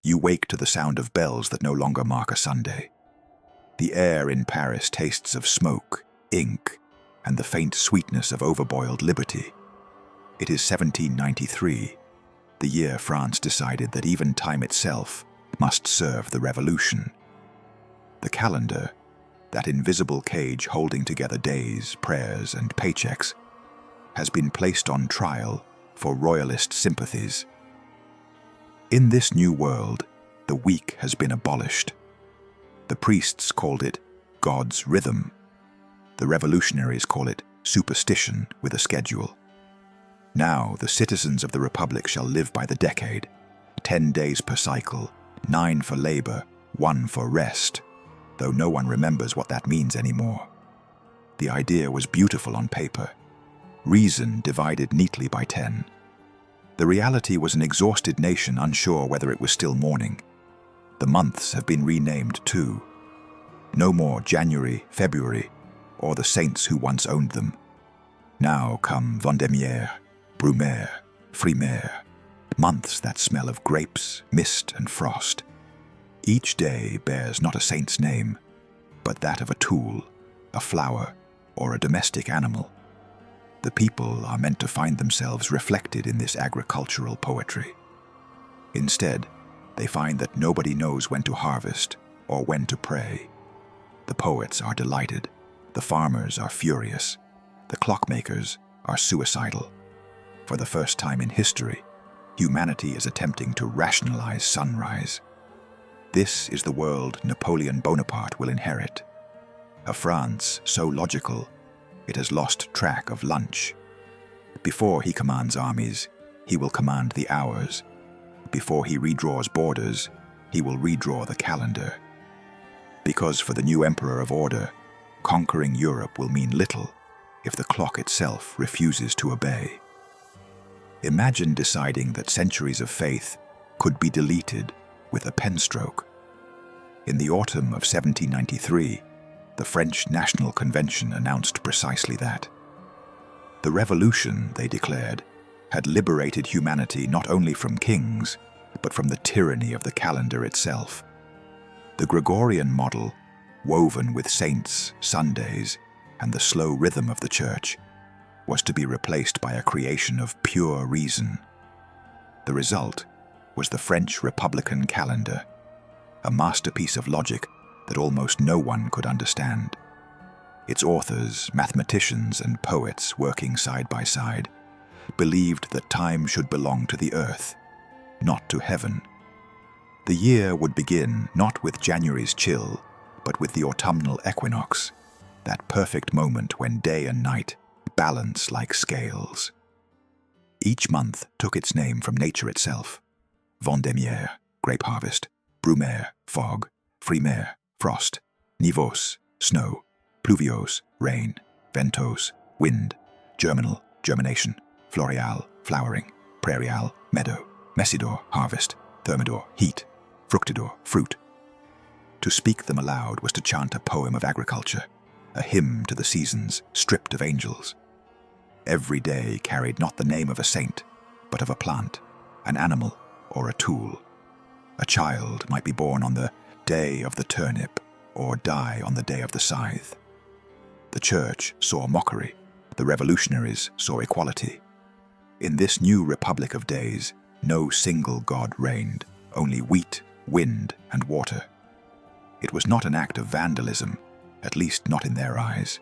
You wake to the sound of bells that no longer mark a Sunday. The air in Paris tastes of smoke, ink, and the faint sweetness of overboiled liberty. It is 1793, the year France decided that even time itself must serve the revolution. The calendar, that invisible cage holding together days, prayers, and paychecks, has been placed on trial for royalist sympathies. In this new world, the week has been abolished. The priests called it God's rhythm. The revolutionaries call it superstition with a schedule. Now the citizens of the Republic shall live by the decade, 10 days per cycle, 9 for labor, 1 for rest, though no one remembers what that means anymore. The idea was beautiful on paper. Reason divided neatly by 10. The reality was an exhausted nation unsure whether it was still morning. The months have been renamed too. No more January, February, or the saints who once owned them. Now come Vendémiaire, Brumaire, Frimaire, months that smell of grapes, mist, and frost. Each day bears not a saint's name, but that of a tool, a flower, or a domestic animal. The people are meant to find themselves reflected in this agricultural poetry. Instead, they find that nobody knows when to harvest or when to pray. The poets are delighted, the farmers are furious, the clockmakers are suicidal. For the first time in history, humanity is attempting to rationalize sunrise. This is the world Napoleon Bonaparte will inherit. A France so logical, it has lost track of lunch. Before he commands armies, he will command the hours. Before he redraws borders, he will redraw the calendar. Because for the new emperor of order, conquering Europe will mean little if the clock itself refuses to obey. Imagine deciding that centuries of faith could be deleted with a pen stroke. In the autumn of 1793, the French National Convention announced precisely that. The revolution, they declared, had liberated humanity not only from kings, but from the tyranny of the calendar itself. The Gregorian model, woven with saints, Sundays, and the slow rhythm of the church, was to be replaced by a creation of pure reason. The result was the French Republican calendar, a masterpiece of logic that almost no one could understand. Its authors, mathematicians, and poets working side by side, believed that time should belong to the earth, not to heaven. The year would begin not with January's chill, but with the autumnal equinox, that perfect moment when day and night balance like scales. Each month took its name from nature itself. Vendémiaire, grape harvest; Brumaire, fog; Frimaire, frost; Nivose, snow; Pluviose, rain; Ventose, wind; Germinal, germination; Floreal, flowering; Prairial, meadow; Messidor, harvest; Thermidor, heat; Fructidor, fruit. To speak them aloud was to chant a poem of agriculture, a hymn to the seasons, stripped of angels. Every day carried not the name of a saint, but of a plant, an animal, or a tool. A child might be born on the day of the turnip, or die on the day of the scythe. The church saw mockery, the revolutionaries saw equality. In this new republic of days, no single god reigned, only wheat, wind, and water. It was not an act of vandalism, at least not in their eyes.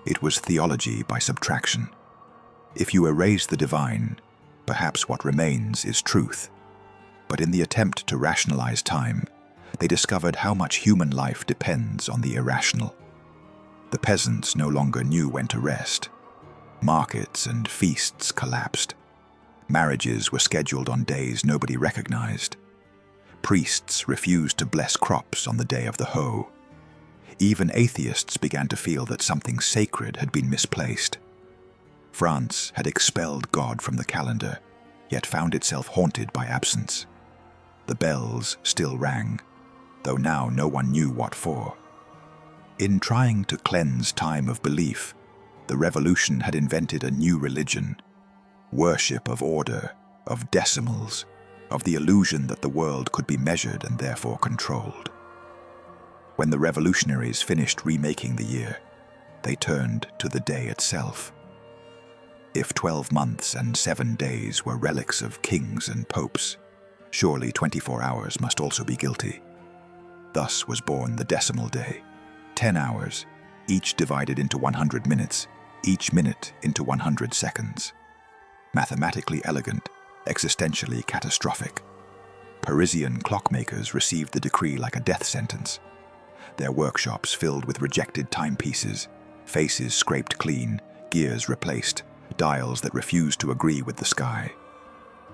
It was theology by subtraction. If you erase the divine, perhaps what remains is truth. But in the attempt to rationalize time, they discovered how much human life depends on the irrational. The peasants no longer knew when to rest. Markets and feasts collapsed. Marriages were scheduled on days nobody recognized. Priests refused to bless crops on the day of the hoe. Even atheists began to feel that something sacred had been misplaced. France had expelled God from the calendar, yet found itself haunted by absence. The bells still rang, though now no one knew what for. In trying to cleanse time of belief, the revolution had invented a new religion, worship of order, of decimals, of the illusion that the world could be measured and therefore controlled. When the revolutionaries finished remaking the year, they turned to the day itself. If 12 months and 7 days were relics of kings and popes, surely 24 hours must also be guilty. Thus was born the decimal day, 10 hours, each divided into 100 minutes, each minute into 100 seconds. Mathematically elegant, existentially catastrophic. Parisian clockmakers received the decree like a death sentence. Their workshops filled with rejected timepieces, faces scraped clean, gears replaced, dials that refused to agree with the sky.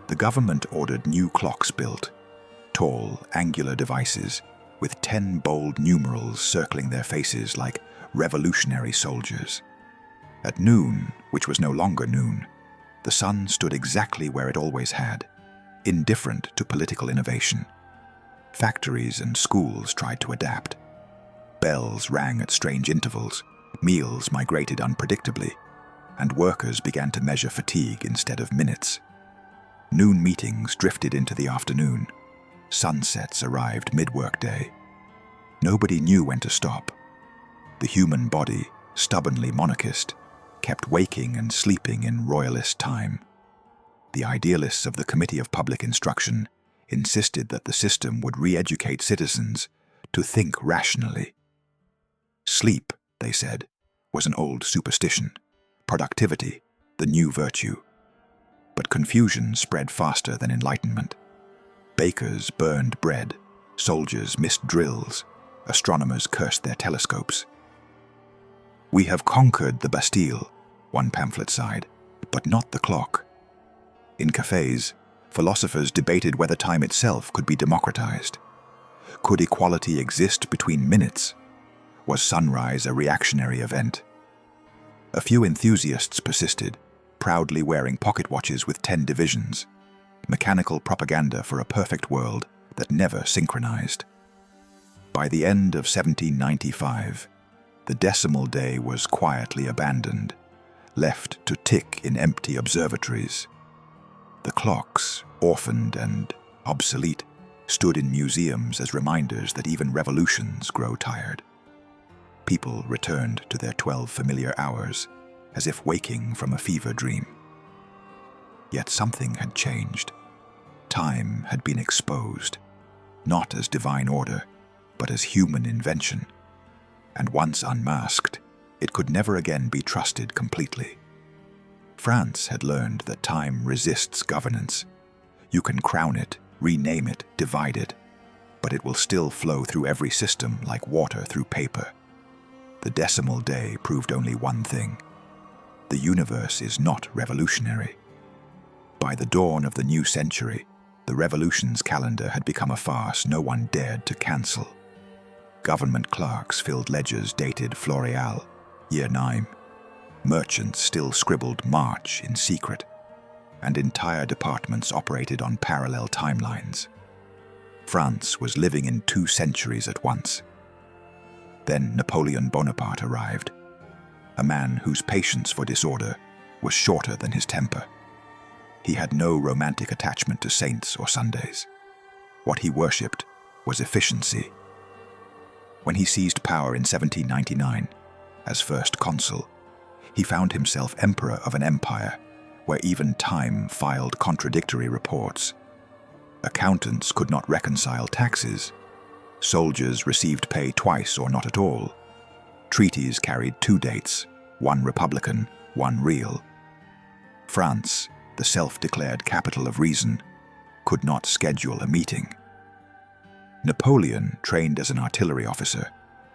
The government ordered new clocks built, tall, angular devices with 10 bold numerals circling their faces like revolutionary soldiers. At noon, which was no longer noon, the sun stood exactly where it always had, indifferent to political innovation. Factories and schools tried to adapt. Bells rang at strange intervals, meals migrated unpredictably, and workers began to measure fatigue instead of minutes. Noon meetings drifted into the afternoon. Sunsets arrived mid-workday. Nobody knew when to stop. The human body, stubbornly monarchist, kept waking and sleeping in royalist time. The idealists of the Committee of Public Instruction insisted that the system would re-educate citizens to think rationally. Sleep, they said, was an old superstition, productivity, the new virtue. But confusion spread faster than enlightenment. Bakers burned bread, soldiers missed drills, astronomers cursed their telescopes. "We have conquered the Bastille," one pamphlet sighed, "but not the clock." In cafes, philosophers debated whether time itself could be democratized. Could equality exist between minutes? Was sunrise a reactionary event? A few enthusiasts persisted, proudly wearing pocket watches with 10 divisions, mechanical propaganda for a perfect world that never synchronized. By the end of 1795, the decimal day was quietly abandoned, left to tick in empty observatories. The clocks, orphaned and obsolete, stood in museums as reminders that even revolutions grow tired. People returned to their 12 familiar hours, as if waking from a fever dream. Yet something had changed. Time had been exposed, not as divine order, but as human invention. And once unmasked, it could never again be trusted completely. France had learned that time resists governance. You can crown it, rename it, divide it, but it will still flow through every system like water through paper. The decimal day proved only one thing: the universe is not revolutionary. By the dawn of the new century, the revolution's calendar had become a farce no one dared to cancel. Government clerks filled ledgers dated Floreal, Year 9. Merchants still scribbled March in secret, and entire departments operated on parallel timelines. France was living in 2 centuries at once. Then Napoleon Bonaparte arrived, a man whose patience for disorder was shorter than his temper. He had no romantic attachment to saints or Sundays. What he worshipped was efficiency. When he seized power in 1799, as first consul, he found himself emperor of an empire where even time filed contradictory reports. Accountants could not reconcile taxes. Soldiers received pay twice or not at all. Treaties carried 2 dates, one republican, one real. France, the self-declared capital of reason, could not schedule a meeting. Napoleon, trained as an artillery officer,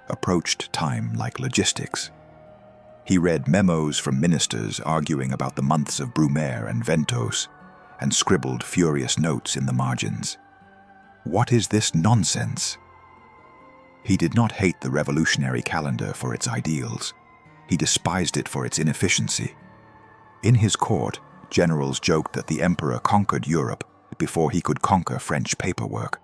approached time like logistics. He read memos from ministers arguing about the months of Brumaire and Ventos, and scribbled furious notes in the margins. What is this nonsense? He did not hate the revolutionary calendar for its ideals. He despised it for its inefficiency. In his court, generals joked that the emperor conquered Europe before he could conquer French paperwork.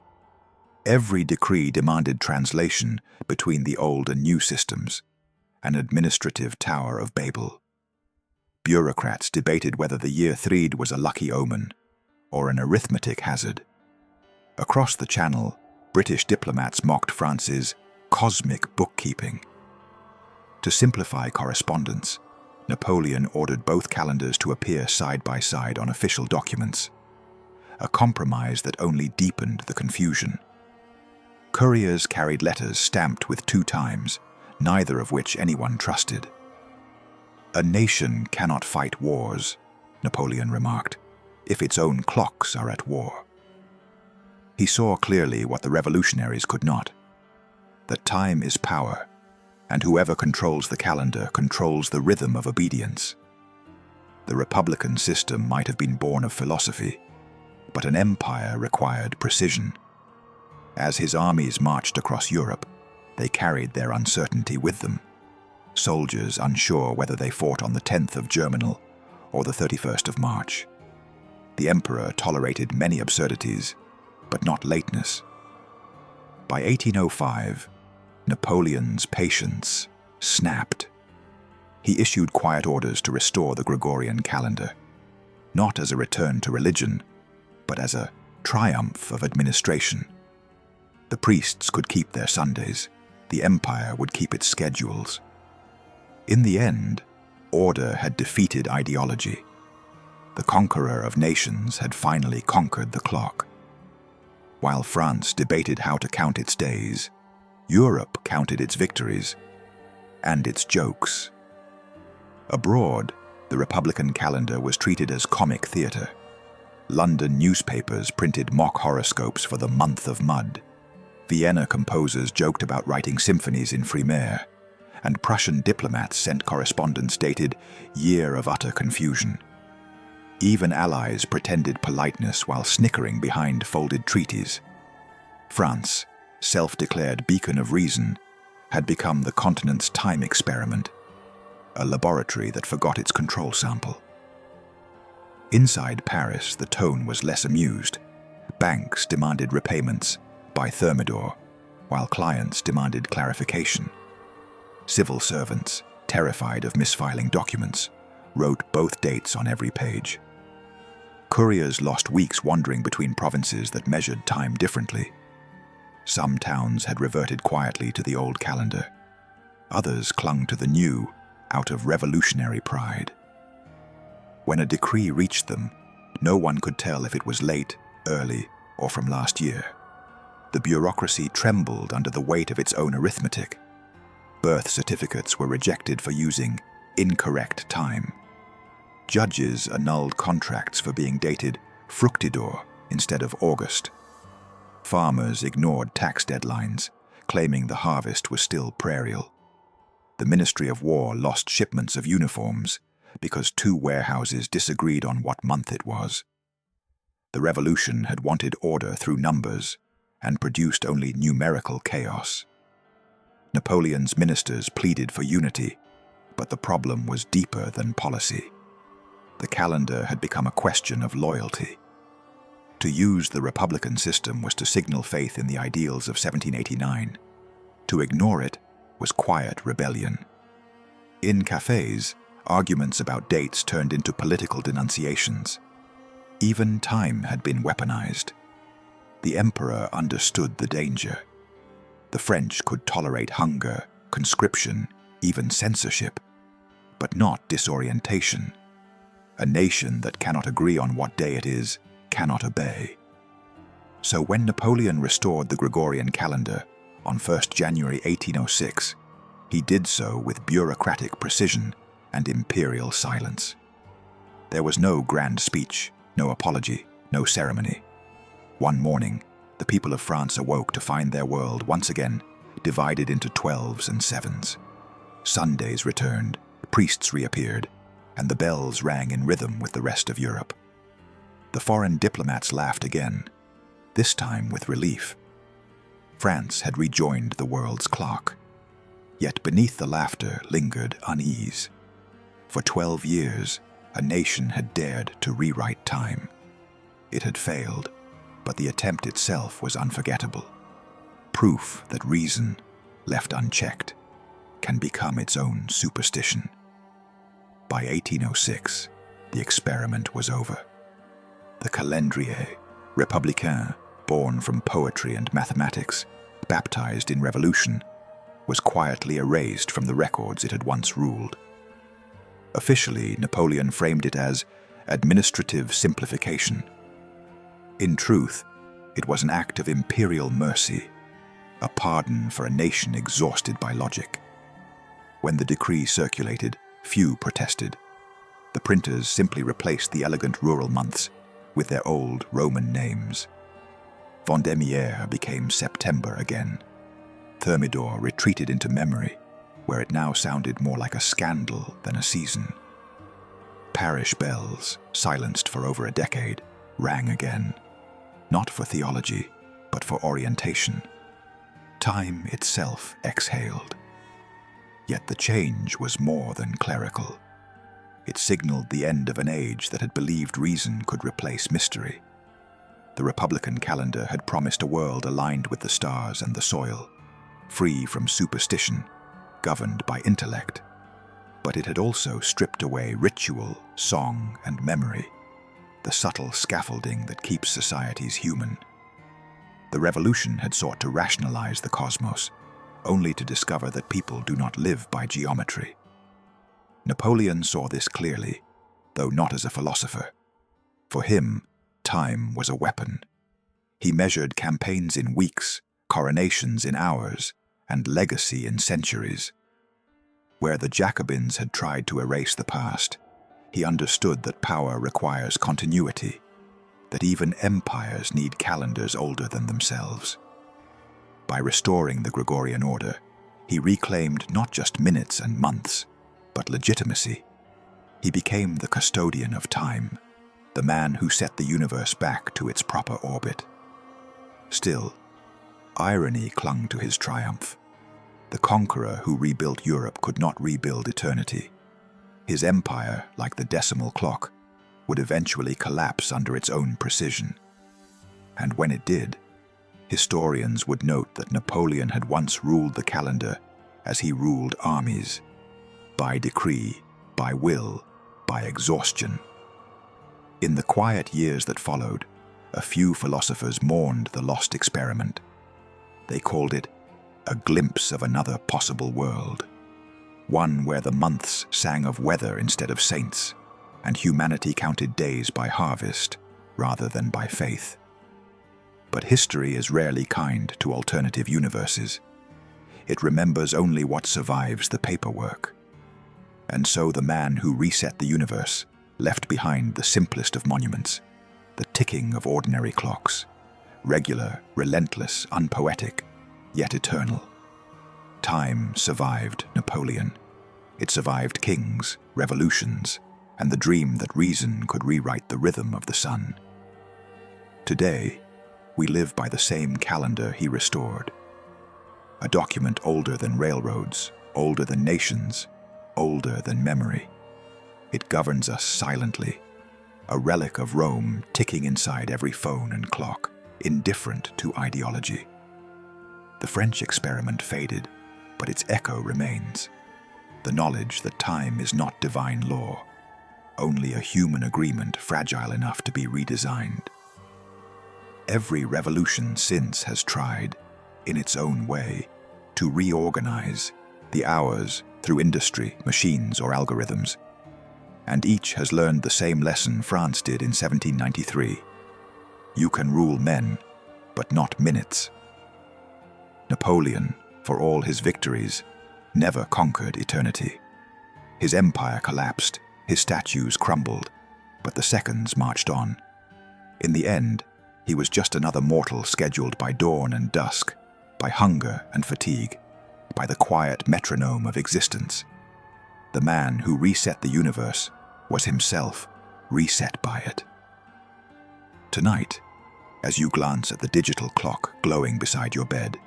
Every decree demanded translation between the old and new systems, an administrative Tower of Babel. Bureaucrats debated whether the year 3 was a lucky omen or an arithmetic hazard. Across the Channel, British diplomats mocked France's cosmic bookkeeping. To simplify correspondence, Napoleon ordered both calendars to appear side by side on official documents, a compromise that only deepened the confusion. Couriers carried letters stamped with 2 times, neither of which anyone trusted. "A nation cannot fight wars," Napoleon remarked, "if its own clocks are at war." He saw clearly what the revolutionaries could not: that time is power, and whoever controls the calendar controls the rhythm of obedience. The republican system might have been born of philosophy, but an empire required precision. As his armies marched across Europe, they carried their uncertainty with them. Soldiers unsure whether they fought on the 10th of Germinal or the 31st of March. The emperor tolerated many absurdities, but not lateness. By 1805, Napoleon's patience snapped. He issued quiet orders to restore the Gregorian calendar, not as a return to religion, but as a triumph of administration. The priests could keep their Sundays, the empire would keep its schedules. In the end, order had defeated ideology. The conqueror of nations had finally conquered the clock. While France debated how to count its days, Europe counted its victories and its jokes. Abroad, the Republican calendar was treated as comic theatre. London newspapers printed mock horoscopes for the month of mud. Vienna composers joked about writing symphonies in Frimaire, and Prussian diplomats sent correspondence dated "Year of Utter Confusion." Even allies pretended politeness while snickering behind folded treaties. France, self-declared beacon of reason, had become the continent's time experiment, a laboratory that forgot its control sample. Inside Paris, the tone was less amused. Banks demanded repayments by Thermidor, while clients demanded clarification. Civil servants, terrified of misfiling documents, wrote both dates on every page. Couriers lost weeks wandering between provinces that measured time differently. Some towns had reverted quietly to the old calendar. Others clung to the new out of revolutionary pride. When a decree reached them, no one could tell if it was late, early, or from last year. The bureaucracy trembled under the weight of its own arithmetic. Birth certificates were rejected for using incorrect time. Judges annulled contracts for being dated Fructidor instead of August. Farmers ignored tax deadlines, claiming the harvest was still prairial. The Ministry of War lost shipments of uniforms because 2 warehouses disagreed on what month it was. The revolution had wanted order through numbers and produced only numerical chaos. Napoleon's ministers pleaded for unity, but the problem was deeper than policy. The calendar had become a question of loyalty. To use the republican system was to signal faith in the ideals of 1789. To ignore it was quiet rebellion. In cafes, arguments about dates turned into political denunciations. Even time had been weaponized. The emperor understood the danger. The French could tolerate hunger, conscription, even censorship, but not disorientation. A nation that cannot agree on what day it is cannot obey. So when Napoleon restored the Gregorian calendar on 1st January 1806, he did so with bureaucratic precision and imperial silence. There was no grand speech, no apology, no ceremony. One morning, the people of France awoke to find their world once again divided into 12s and 7s. Sundays returned, priests reappeared, and the bells rang in rhythm with the rest of Europe. The foreign diplomats laughed again, this time with relief. France had rejoined the world's clock. Yet beneath the laughter lingered unease. For 12 years, a nation had dared to rewrite time. It had failed, but the attempt itself was unforgettable. Proof that reason, left unchecked, can become its own superstition. By 1806, the experiment was over. The calendrier républicain, born from poetry and mathematics, baptized in revolution, was quietly erased from the records it had once ruled. Officially, Napoleon framed it as administrative simplification. In truth, it was an act of imperial mercy, a pardon for a nation exhausted by logic. When the decree circulated, few protested. The printers simply replaced the elegant rural months with their old Roman names. Vendémiaire became September again. Thermidor retreated into memory, where it now sounded more like a scandal than a season. Parish bells, silenced for over a decade, rang again, not for theology, but for orientation. Time itself exhaled. Yet the change was more than clerical. It signaled the end of an age that had believed reason could replace mystery. The Republican calendar had promised a world aligned with the stars and the soil, free from superstition, governed by intellect. But it had also stripped away ritual, song, and memory, the subtle scaffolding that keeps societies human. The revolution had sought to rationalize the cosmos, only to discover that people do not live by geometry. Napoleon saw this clearly, though not as a philosopher. For him, time was a weapon. He measured campaigns in weeks, coronations in hours, and legacy in centuries. Where the Jacobins had tried to erase the past, he understood that power requires continuity, that even empires need calendars older than themselves. By restoring the Gregorian order, he reclaimed not just minutes and months, but legitimacy. He became the custodian of time, the man who set the universe back to its proper orbit. Still, irony clung to his triumph. The conqueror who rebuilt Europe could not rebuild eternity. His empire, like the decimal clock, would eventually collapse under its own precision. And when it did, historians would note that Napoleon had once ruled the calendar as he ruled armies, by decree, by will, by exhaustion. In the quiet years that followed, a few philosophers mourned the lost experiment. They called it a glimpse of another possible world, one where the months sang of weather instead of saints, and humanity counted days by harvest rather than by faith. But history is rarely kind to alternative universes. It remembers only what survives the paperwork. And so the man who reset the universe left behind the simplest of monuments, the ticking of ordinary clocks, regular, relentless, unpoetic, yet eternal. Time survived Napoleon. It survived kings, revolutions, and the dream that reason could rewrite the rhythm of the sun. Today, we live by the same calendar he restored. A document older than railroads, older than nations, older than memory. It governs us silently, a relic of Rome ticking inside every phone and clock, indifferent to ideology. The French experiment faded, but its echo remains. The knowledge that time is not divine law, only a human agreement fragile enough to be redesigned. Every revolution since has tried, in its own way, to reorganize the hours through industry, machines, or algorithms. And each has learned the same lesson France did in 1793. You can rule men, but not minutes. Napoleon, for all his victories, never conquered eternity. His empire collapsed, his statues crumbled, but the seconds marched on. In the end, he was just another mortal scheduled by dawn and dusk, by hunger and fatigue, by the quiet metronome of existence. The man who reset the universe was himself reset by it. Tonight, as you glance at the digital clock glowing beside your bed,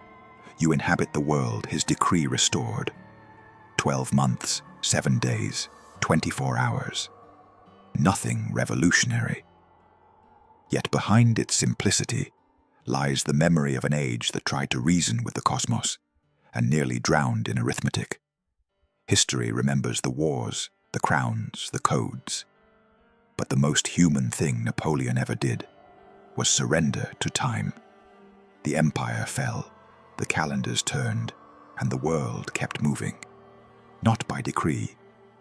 you inhabit the world his decree restored. 12 months, 7 days, 24 hours. Nothing revolutionary. Yet behind its simplicity lies the memory of an age that tried to reason with the cosmos and nearly drowned in arithmetic. History remembers the wars, the crowns, the codes. But the most human thing Napoleon ever did was surrender to time. The empire fell, the calendars turned, and the world kept moving. Not by decree,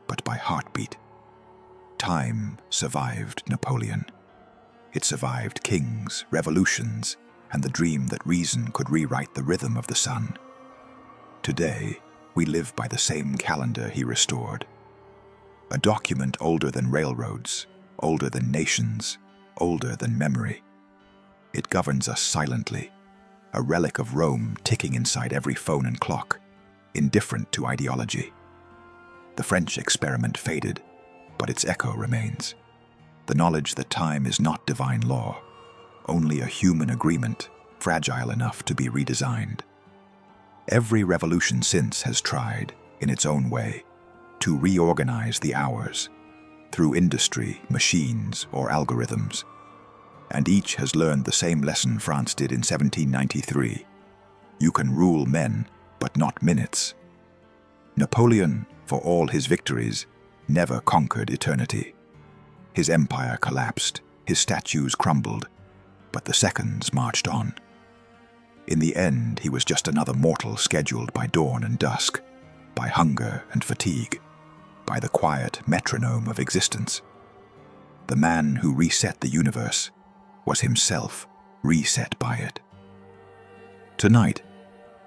but by heartbeat. Time survived Napoleon. It survived kings, revolutions, and the dream that reason could rewrite the rhythm of the sun. Today, we live by the same calendar he restored. A document older than railroads, older than nations, older than memory. It governs us silently, a relic of Rome ticking inside every phone and clock, indifferent to ideology. The French experiment faded, but its echo remains. The knowledge that time is not divine law, only a human agreement, fragile enough to be redesigned. Every revolution since has tried, in its own way, to reorganize the hours, through industry, machines, or algorithms. And each has learned the same lesson France did in 1793. You can rule men, but not minutes. Napoleon, for all his victories, never conquered eternity. His empire collapsed, his statues crumbled, but the seconds marched on. In the end, he was just another mortal scheduled by dawn and dusk, by hunger and fatigue, by the quiet metronome of existence. The man who reset the universe was himself reset by it. Tonight,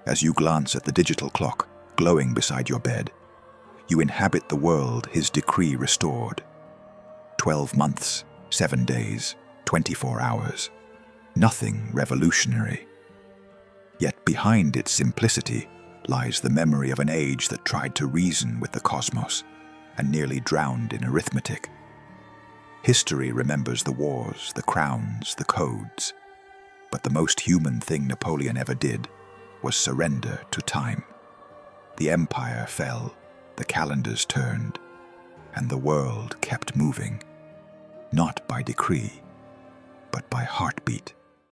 as you glance at the digital clock glowing beside your bed, you inhabit the world his decree restored. 12 months, 7 days, 24 hours. Nothing revolutionary. Yet behind its simplicity lies the memory of an age that tried to reason with the cosmos and nearly drowned in arithmetic. History remembers the wars, the crowns, the codes, but the most human thing Napoleon ever did was surrender to time. The empire fell, the calendars turned, and the world kept moving, not by decree, but by heartbeat.